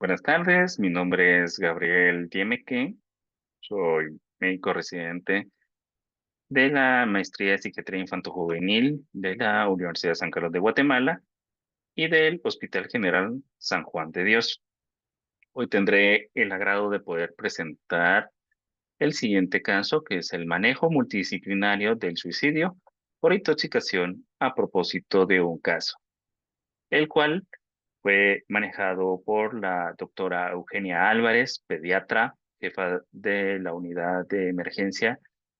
Buenas tardes, mi nombre es Gabriel Diemeque, soy médico residente de la Maestría de Psiquiatría Infanto-Juvenil de la Universidad de San Carlos de Guatemala y del Hospital General San Juan de Dios. Hoy tendré el agrado de poder presentar el siguiente caso, que es el manejo multidisciplinario del suicidio por intoxicación a propósito de un caso, el cual fue manejado por la doctora Eugenia Álvarez, pediatra, jefa de la unidad de emergencia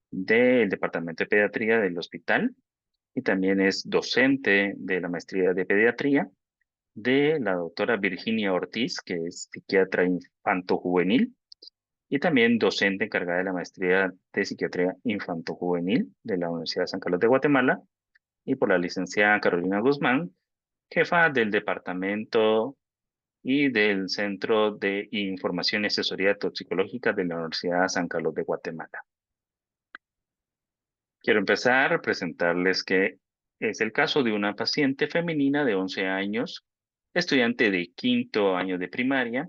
del Departamento de Pediatría del hospital, y también es docente de la maestría de pediatría de la doctora Virginia Ortiz, que es psiquiatra infanto-juvenil, y también docente encargada de la maestría de psiquiatría infanto-juvenil de la Universidad de San Carlos de Guatemala, y por la licenciada Carolina Guzmán, jefa del departamento y del Centro de Información y Asesoría Toxicológica de la Universidad San Carlos de Guatemala. Quiero empezar a presentarles que es el caso de una paciente femenina de 11 años, estudiante de quinto año de primaria,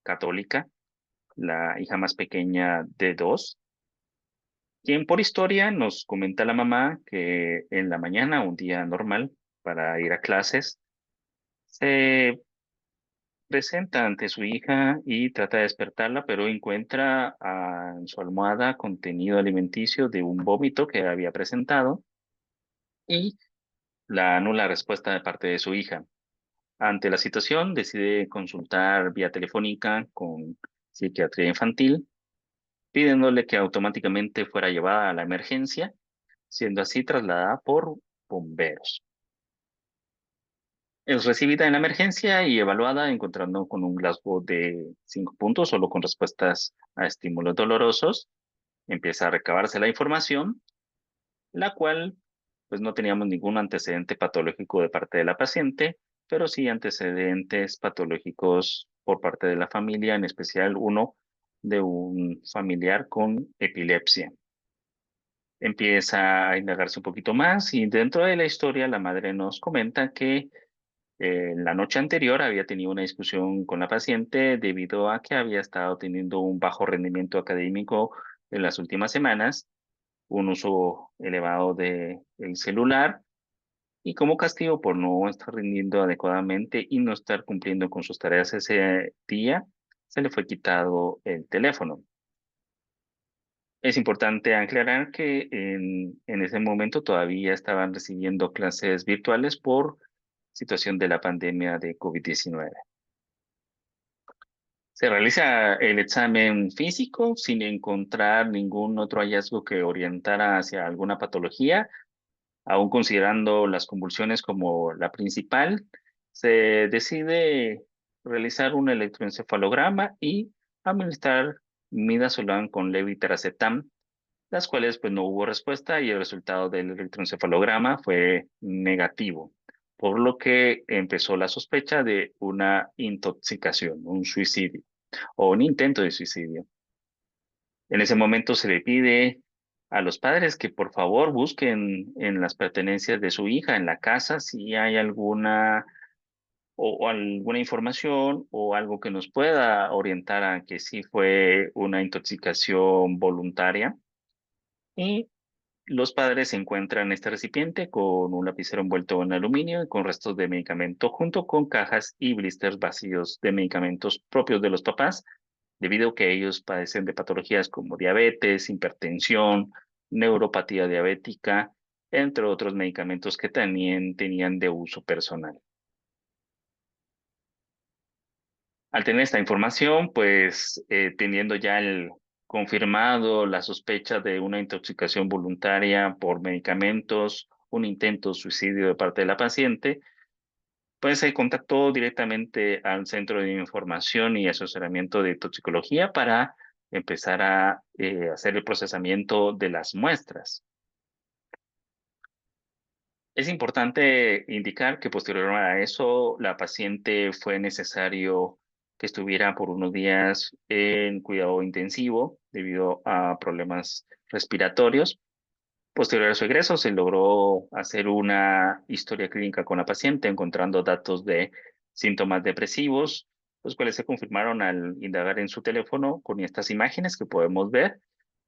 católica, la hija más pequeña de dos, quien por historia nos comenta la mamá que en la mañana, un día normal para ir a clases, se presenta ante su hija y trata de despertarla, pero encuentra en su almohada contenido alimenticio de un vómito que había presentado y la nula respuesta de parte de su hija. Ante la situación, decide consultar vía telefónica con psiquiatría infantil, pidiéndole que automáticamente fuera llevada a la emergencia, siendo así trasladada por bomberos. Es recibida en la emergencia y evaluada encontrando con un Glasgow de 5 puntos, solo con respuestas a estímulos dolorosos. Empieza a recabarse la información, la cual pues no teníamos ningún antecedente patológico de parte de la paciente, pero sí antecedentes patológicos por parte de la familia, en especial uno de un familiar con epilepsia. Empieza a indagarse un poquito más y dentro de la historia la madre nos comenta que la noche anterior había tenido una discusión con la paciente debido a que había estado teniendo un bajo rendimiento académico en las últimas semanas, un uso elevado de el celular y como castigo por no estar rindiendo adecuadamente y no estar cumpliendo con sus tareas ese día, se le fue quitado el teléfono. Es importante aclarar que en ese momento todavía estaban recibiendo clases virtuales por situación de la pandemia de COVID-19. Se realiza el examen físico sin encontrar ningún otro hallazgo que orientara hacia alguna patología, aún considerando las convulsiones como la principal. Se decide realizar un electroencefalograma y administrar midazolam con levetiracetam, las cuales pues no hubo respuesta y el resultado del electroencefalograma fue negativo, por lo que empezó la sospecha de una intoxicación, un suicidio o un intento de suicidio. En ese momento se le pide a los padres que por favor busquen en las pertenencias de su hija en la casa si hay alguna o alguna información o algo que nos pueda orientar a que sí fue una intoxicación voluntaria. Y los padres encuentran este recipiente con un lapicero envuelto en aluminio y con restos de medicamento, junto con cajas y blisters vacíos de medicamentos propios de los papás, debido a que ellos padecen de patologías como diabetes, hipertensión, neuropatía diabética, entre otros medicamentos que también tenían de uso personal. Al tener esta información, pues teniendo ya el confirmado la sospecha de una intoxicación voluntaria por medicamentos, un intento de suicidio de parte de la paciente, pues se contactó directamente al Centro de Información y Asesoramiento de Toxicología para empezar a hacer el procesamiento de las muestras. Es importante indicar que posterior a eso, la paciente fue necesario que estuviera por unos días en cuidado intensivo debido a problemas respiratorios. Posterior a su egreso, se logró hacer una historia clínica con la paciente, encontrando datos de síntomas depresivos, los cuales se confirmaron al indagar en su teléfono con estas imágenes que podemos ver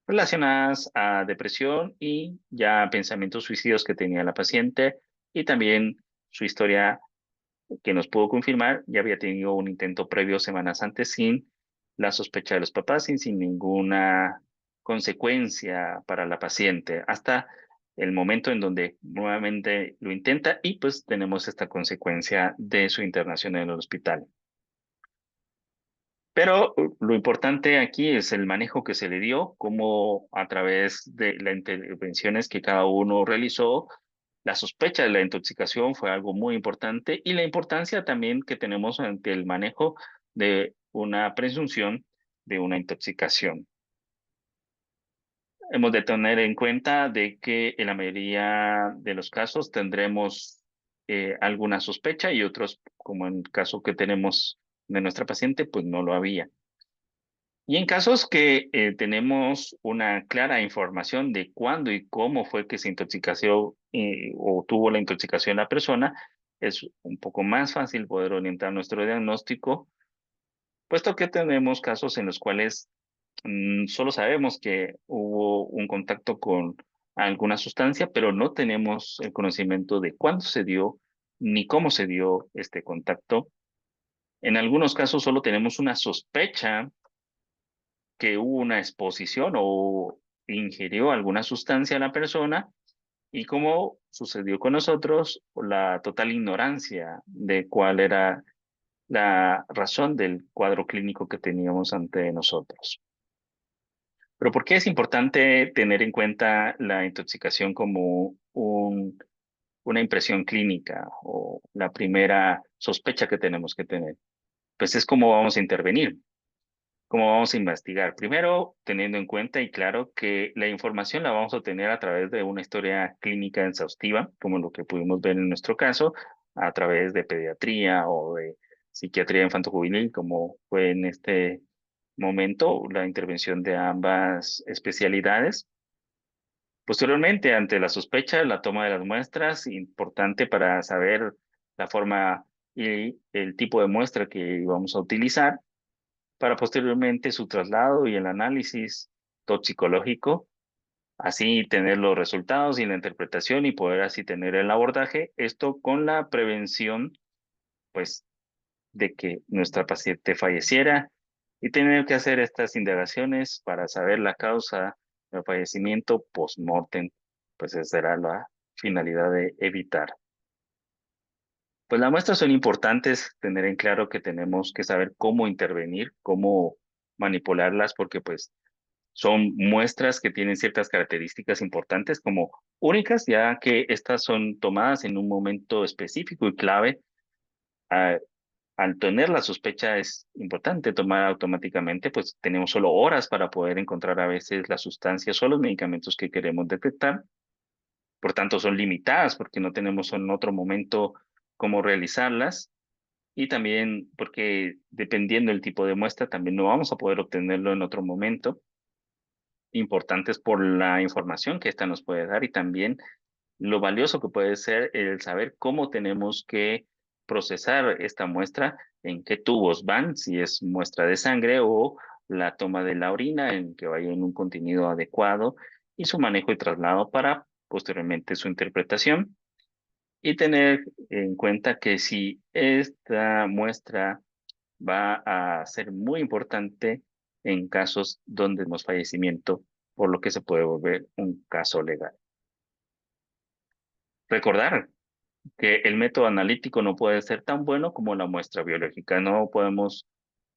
relacionadas a depresión y ya pensamientos suicidios que tenía la paciente y también su historia que nos pudo confirmar, ya había tenido un intento previo semanas antes sin la sospecha de los papás y sin ninguna consecuencia para la paciente, hasta el momento en donde nuevamente lo intenta y pues tenemos esta consecuencia de su internación en el hospital. Pero lo importante aquí es el manejo que se le dio, cómo a través de las intervenciones que cada uno realizó, la sospecha de la intoxicación fue algo muy importante y la importancia también que tenemos ante el manejo de una presunción de una intoxicación. Hemos de tener en cuenta de que en la mayoría de los casos tendremos alguna sospecha y otros, como en el caso que tenemos de nuestra paciente, pues no lo había. Y en casos que tenemos una clara información de cuándo y cómo fue que se intoxicó o tuvo la intoxicación la persona, es un poco más fácil poder orientar nuestro diagnóstico, puesto que tenemos casos en los cuales solo sabemos que hubo un contacto con alguna sustancia, pero no tenemos el conocimiento de cuándo se dio ni cómo se dio este contacto. En algunos casos solo tenemos una sospecha que hubo una exposición o ingirió alguna sustancia a la persona y como sucedió con nosotros, la total ignorancia de cuál era la razón del cuadro clínico que teníamos ante nosotros. Pero ¿por qué es importante tener en cuenta la intoxicación como una impresión clínica o la primera sospecha que tenemos que tener? Pues es cómo vamos a intervenir. ¿Cómo vamos a investigar? Primero, teniendo en cuenta y claro que la información la vamos a obtener a través de una historia clínica exhaustiva, como lo que pudimos ver en nuestro caso, a través de pediatría o de psiquiatría infanto-juvenil, como fue en este momento la intervención de ambas especialidades. Posteriormente, ante la sospecha, la toma de las muestras, importante para saber la forma y el tipo de muestra que vamos a utilizar para posteriormente su traslado y el análisis toxicológico, así tener los resultados y la interpretación y poder así tener el abordaje, esto con la prevención, pues, de que nuestra paciente falleciera y tener que hacer estas indagaciones para saber la causa del fallecimiento post-mortem, pues esa será la finalidad de evitar. Pues las muestras son importantes, tener en claro que tenemos que saber cómo intervenir, cómo manipularlas, porque pues son muestras que tienen ciertas características importantes como únicas, ya que estas son tomadas en un momento específico y clave. Ah, al tener la sospecha es importante tomar automáticamente, pues tenemos solo horas para poder encontrar a veces las sustancias o los medicamentos que queremos detectar. Por tanto, son limitadas porque no tenemos en otro momento cómo realizarlas. Y también porque dependiendo del tipo de muestra, también no vamos a poder obtenerlo en otro momento. Importantes por la información que esta nos puede dar y también lo valioso que puede ser el saber cómo tenemos que procesar esta muestra, en qué tubos van, si es muestra de sangre o la toma de la orina, en que vaya en un contenido adecuado y su manejo y traslado para posteriormente su interpretación. Y tener en cuenta que si esta muestra va a ser muy importante en casos donde tenemos fallecimiento, por lo que se puede volver un caso legal. Recordar que el método analítico no puede ser tan bueno como la muestra biológica. No podemos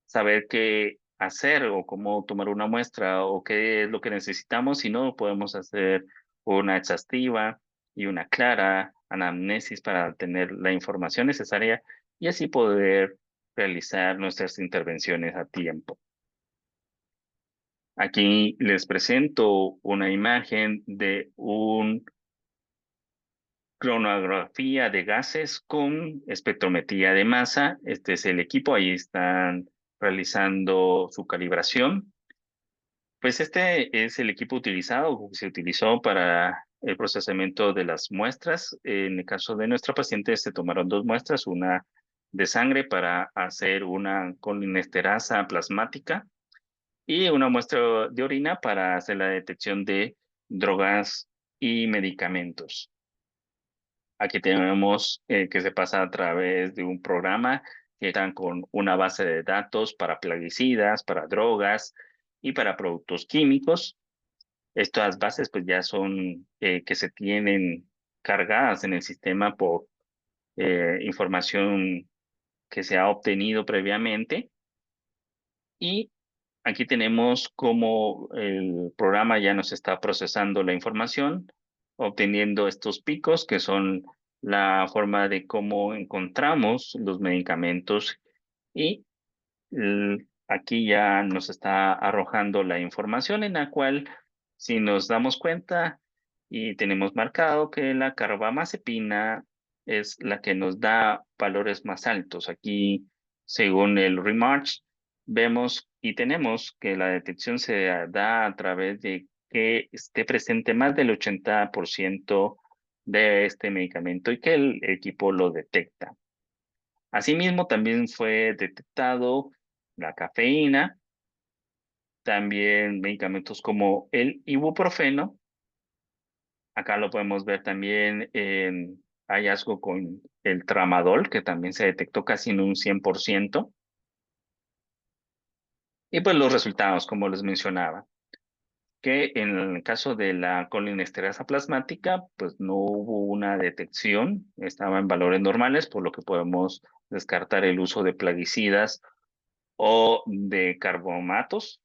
saber qué hacer o cómo tomar una muestra o qué es lo que necesitamos si no podemos hacer una exhaustiva y una clara anamnesis para tener la información necesaria y así poder realizar nuestras intervenciones a tiempo. Aquí les presento una imagen de un cronografía de gases con espectrometría de masa. Este es el equipo, ahí están realizando su calibración. Pues este es el equipo utilizado, que se utilizó para el procesamiento de las muestras. En el caso de nuestra paciente, se tomaron dos muestras, una de sangre para hacer una colinesterasa plasmática y una muestra de orina para hacer la detección de drogas y medicamentos. Aquí tenemos que se pasa a través de un programa que están con una base de datos para plaguicidas, para drogas y para productos químicos. Estas bases pues ya son que se tienen cargadas en el sistema por información que se ha obtenido previamente. Y aquí tenemos cómo el programa ya nos está procesando la información, obteniendo estos picos que son la forma de cómo encontramos los medicamentos y aquí ya nos está arrojando la información en la cual si nos damos cuenta y tenemos marcado que la carbamazepina es la que nos da valores más altos. Aquí, según el Remarch, vemos y tenemos que la detección se da a través de que esté presente más del 80% de este medicamento y que el equipo lo detecta. Asimismo, también fue detectado la cafeína, también medicamentos como el ibuprofeno. Acá lo podemos ver también en hallazgo con el tramadol, que también se detectó casi en un 100%. Y pues los resultados, como les mencionaba, que en el caso de la colinesterasa plasmática, pues no hubo una detección, estaba en valores normales, por lo que podemos descartar el uso de plaguicidas o de carbomatos.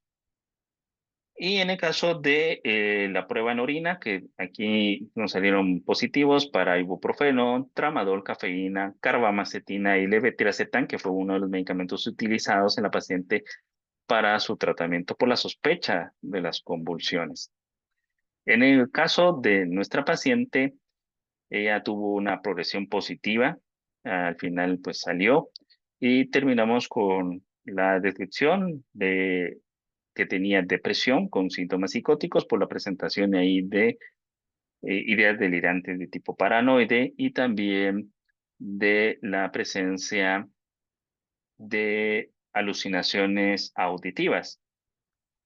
Y en el caso de la prueba en orina, que aquí nos salieron positivos para ibuprofeno, tramadol, cafeína, carbamacetina y levetiracetam, que fue uno de los medicamentos utilizados en la paciente para su tratamiento por la sospecha de las convulsiones. En el caso de nuestra paciente, ella tuvo una progresión positiva, al final pues salió y terminamos con la descripción de que tenía depresión con síntomas psicóticos por la presentación ahí de ideas delirantes de tipo paranoide y también de la presencia de alucinaciones auditivas.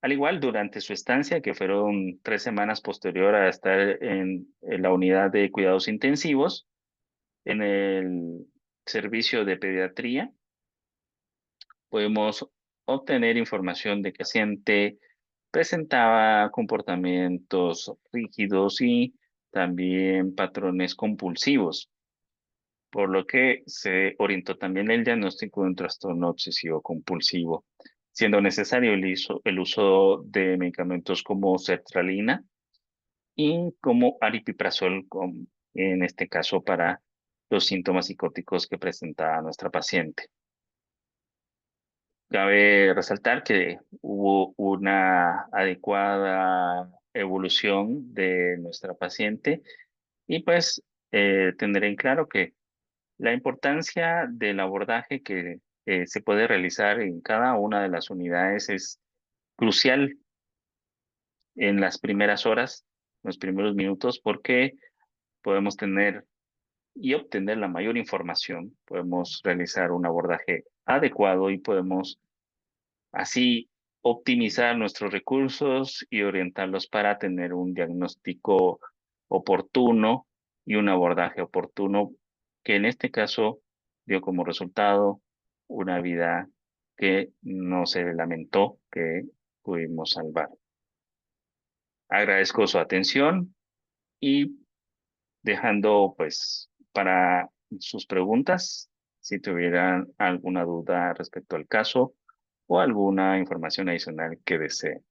Al igual, durante su estancia, que fueron 3 semanas posterior a estar en la unidad de cuidados intensivos, en el servicio de pediatría, podemos obtener información de que el paciente presentaba comportamientos rígidos y también patrones compulsivos, por lo que se orientó también el diagnóstico de un trastorno obsesivo compulsivo, siendo necesario el uso de medicamentos como sertralina y como aripiprazol, en este caso para los síntomas psicóticos que presentaba nuestra paciente. Cabe resaltar que hubo una adecuada evolución de nuestra paciente y pues tener en claro que la importancia del abordaje que se puede realizar en cada una de las unidades es crucial en las primeras horas, los primeros minutos, porque podemos tener y obtener la mayor información, podemos realizar un abordaje adecuado y podemos así optimizar nuestros recursos y orientarlos para tener un diagnóstico oportuno y un abordaje oportuno, que en este caso dio como resultado una vida que no se lamentó, que pudimos salvar. Agradezco su atención y dejando pues para sus preguntas, si tuvieran alguna duda respecto al caso o alguna información adicional que desee.